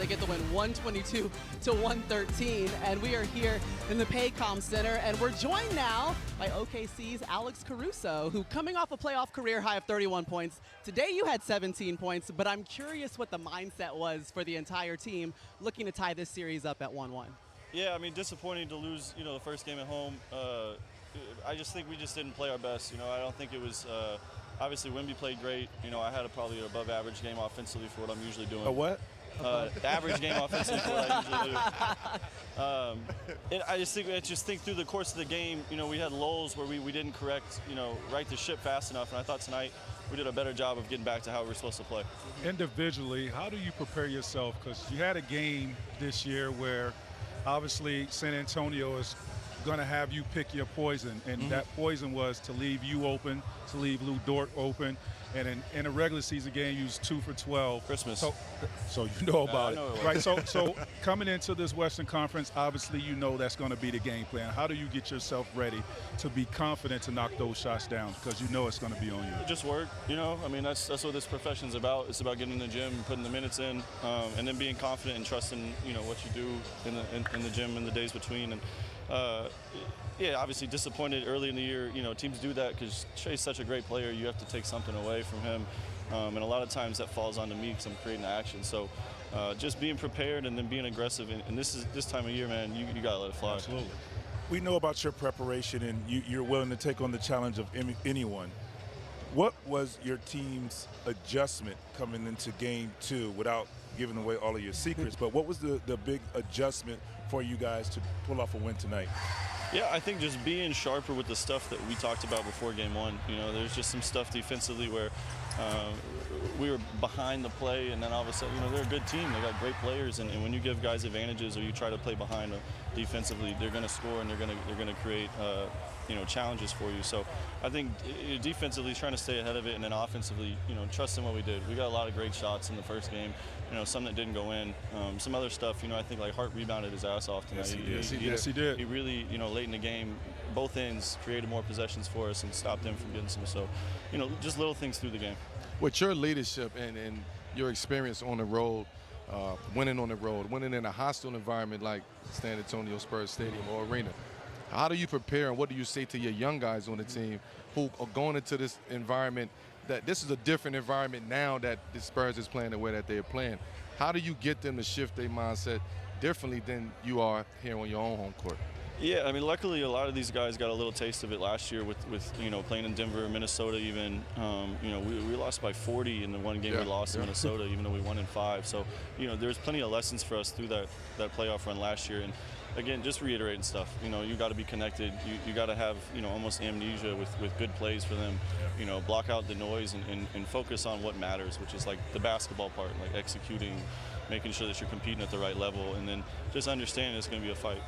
they get the win 122 to 113. And we are here in the Paycom Center, and we're joined now by OKC's Alex Caruso, who coming off a playoff career high of 31 points. Today you had 17 points, but I'm curious what the mindset was for the entire team looking to tie this series up at 1-1. Yeah, I mean, disappointing to lose, the first game at home. I just think we just didn't play our best. I don't think it was obviously Wemby played great. I had probably an above average game offensively for what I'm usually doing. A what? Average game offensively for what I usually do. I just think through the course of the game, we had lulls where we didn't right the ship fast enough, and I thought tonight we did a better job of getting back to how we were supposed to play. Individually, how do you prepare yourself? Because you had a game this year where obviously San Antonio is going to have you pick your poison, and that poison was to leave you open, to leave Lou Dort open, and in a regular season game, you was 2 for 12. Christmas. So you know about it, right? So coming into this Western Conference, obviously you know that's going to be the game plan. How do you get yourself ready to be confident to knock those shots down? Because you know it's going to be on you. Just work, I mean, that's what this profession's about. It's about getting in the gym, putting the minutes in, and then being confident and trusting, what you do in the gym in the days between. And yeah, obviously disappointed early in the year. Teams do that because Trey's such a great player. You have to take something away from him, and a lot of times that falls onto me because I'm creating the action. So just being prepared and then being aggressive. And this time of year, man, you gotta let it fly. Absolutely. We know about your preparation, and you're willing to take on the challenge of anyone. What was your team's adjustment coming into Game 2 without giving away all of your secrets? But what was the big adjustment for you guys to pull off a win tonight? Yeah, I think just being sharper with the stuff that we talked about before Game 1. There's just some stuff defensively where we were behind the play, and then all of a sudden, they're a good team. They got great players, and when you give guys advantages or you try to play behind them defensively, they're going to score and they're going to create challenges for you. So I think defensively trying to stay ahead of it, and then offensively, trusting what we did. We got a lot of great shots in the first game. Some that didn't go in. Some other stuff, I think like Hart rebounded his ass off tonight. Yes, he did. He really, late in the game, both ends created more possessions for us and stopped them from getting some. So, just little things through the game. With your leadership and your experience on the road, winning on the road, winning in a hostile environment like San Antonio Spurs Stadium or arena, how do you prepare and what do you say to your young guys on the team who are going into this environment, that this is a different environment now that the Spurs is playing the way that they're playing? How do you get them to shift their mindset differently than you are here on your own home court? Yeah, I mean, luckily a lot of these guys got a little taste of it last year with playing in Denver, Minnesota even. We lost by 40 in the one game we lost in Minnesota, even though we won in 5. So, there's plenty of lessons for us through that playoff run last year. And again, just reiterating stuff. You got to be connected. You got to have, almost amnesia with good plays for them. Block out the noise and focus on what matters, which is like the basketball part, like executing, making sure that you're competing at the right level, and then just understanding it's going to be a fight.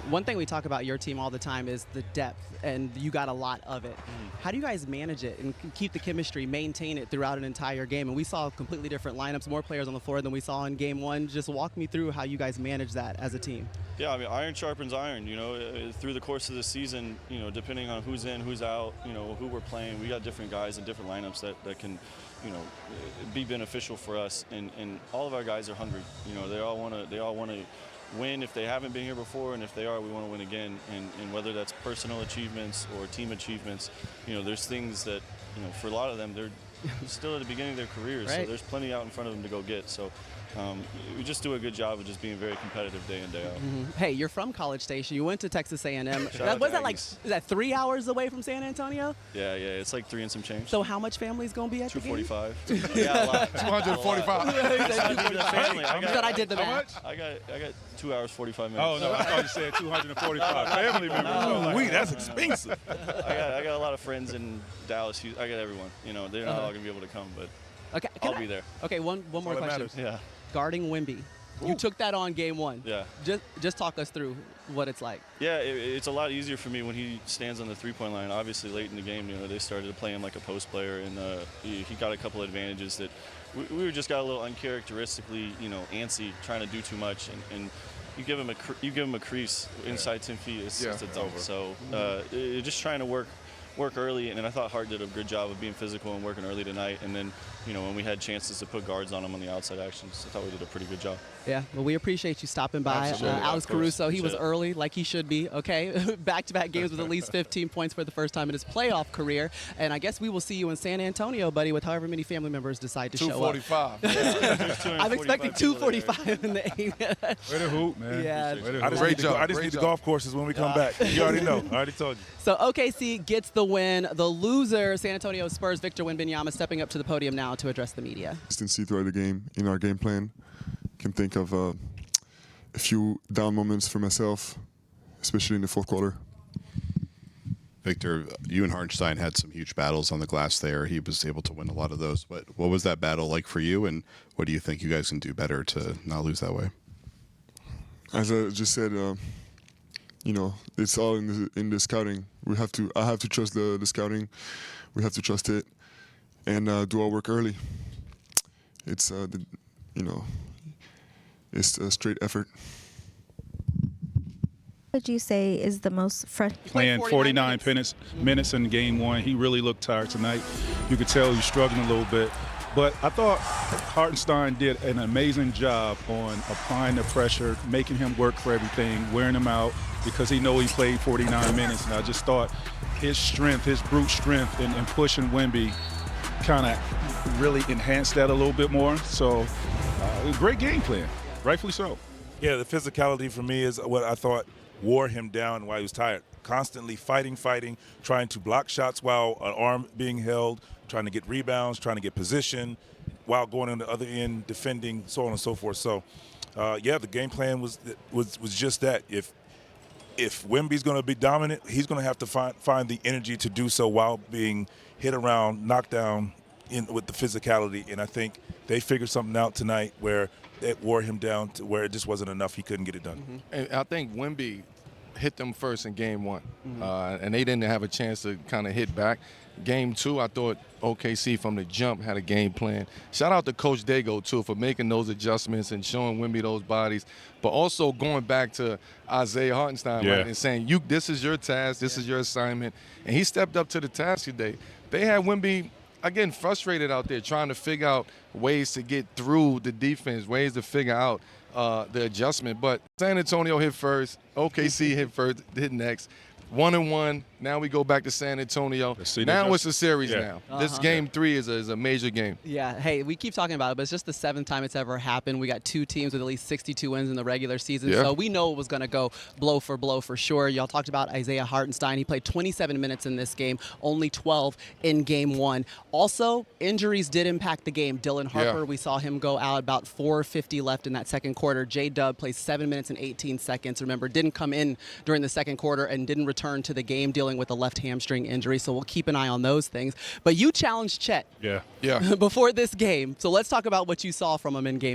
One thing we talk about your team all the time is the depth, and you got a lot of it. How do you guys manage it and keep the chemistry, maintain it throughout an entire game? And we saw completely different lineups, more players on the floor than we saw in Game 1. Just walk me through how you guys manage that as a team. Yeah, I mean, iron sharpens iron. Through the course of the season, depending on who's in, who's out, who we're playing, we got different guys in different lineups that can, be beneficial for us. And all of our guys are hungry. They all want to win if they haven't been here before, and if they are, we want to win again. And whether that's personal achievements or team achievements, there's things that, for a lot of them, they're still at the beginning of their careers, right. So there's plenty out in front of them to go get. So we just do a good job of just being very competitive day in, day out. Hey, you're from College Station. You went to Texas A&M. Is that 3 hours away from San Antonio? Yeah, it's like 3 and some change. So how much family's going to be at the game? 245. Yeah, a lot. 245. I did the math. I got 2 hours 45 minutes. Oh no, I thought you said 245 family members. Oh, that's expensive. I got a lot of friends in Dallas. I got everyone. They're not all gonna be able to come, but okay, I'll be there. Okay, one more question. Matters. Yeah. Guarding Wemby. You took that on Game 1. Yeah. Just talk us through what it's like. Yeah, it's a lot easier for me when he stands on the three-point line. Obviously, late in the game, they started to play him like a post player, and he got a couple of advantages that we just got a little uncharacteristically, antsy, trying to do too much, and you give him a crease inside 10 feet, it's just a dunk. So just trying to work work early, and then I thought Hart did a good job of being physical and working early tonight. And then, you know, when we had chances to put guards on him on the outside actions, I thought we did a pretty good job. Yeah, well, we appreciate you stopping by. Absolutely. Alex Of course. Caruso, he was Appreciate it. early, like he should be, okay? Back-to-back games with at least 15 points for the first time in his playoff career. And I guess we will see you in San Antonio, buddy, with however many family members decide to show up. 245. I'm expecting 245 in the 8. Way to hoop, man. Yeah. Way to I hoop. just need the golf courses when we come back. You already know. I already told you. So OKC gets the win. The loser, San Antonio Spurs, Victor Wembanyama, stepping up to the podium now to address the media. Consistency throughout the game in our game plan. Can think of a few down moments for myself, especially in the fourth quarter. Victor, you and Hartenstein had some huge battles on the glass there. He was able to win a lot of those. But what was that battle like for you, and what do you think you guys can do better to not lose that way? As I just said, you know, it's all in the scouting. I have to trust the scouting. We have to trust it and do our work early. It's it's a straight effort. What would you say is the most frustrating? Playing 49 minutes in game one. He really looked tired tonight. You could tell he's struggling a little bit. But I thought Hartenstein did an amazing job on applying the pressure, making him work for everything, wearing him out, because he played 49 minutes. And I just thought his strength, his brute strength in pushing Wemby kind of really enhanced that a little bit more. So great game plan, rightfully so. Yeah, the physicality for me is what I thought wore him down while he was tired. Constantly fighting, trying to block shots while an arm being held, trying to get rebounds, trying to get position, while going on the other end, defending, so on and so forth. So, yeah, the game plan was just that. If Wemby's going to be dominant, he's going to have to find the energy to do so while being hit around, knocked down with the physicality. And I think they figured something out tonight where it wore him down to where it just wasn't enough. He couldn't get it done. Mm-hmm. And I think Wemby hit them first in game one, and they didn't have a chance to kind of hit back. Game two, I thought OKC from the jump had a game plan. Shout out to Coach Dago, too, for making those adjustments and showing Wemby those bodies, but also going back to Isaiah Hartenstein right, and saying, this is your task, this is your assignment. And he stepped up to the task today. They had Wemby, again, frustrated out there, trying to figure out ways to get through the defense, ways to figure out the adjustment. But San Antonio hit first, OKC hit next. 1-1. Now we go back to San Antonio. Now it's a series now. This game 3 is a major game. Yeah, hey, we keep talking about it, but it's just the 7th time it's ever happened. We got 2 teams with at least 62 wins in the regular season, so we know it was going to go blow for sure. Y'all talked about Isaiah Hartenstein. He played 27 minutes in this game, only 12 in game 1. Also, injuries did impact the game. Dylan Harper, we saw him go out about 4:50 left in that second quarter. J-Dub plays 7 minutes and 18 seconds. Remember, didn't come in during the second quarter and didn't return to the game, dealing with a left hamstring injury, so we'll keep an eye on those things. But you challenged Chet Yeah. before this game, so let's talk about what you saw from him in game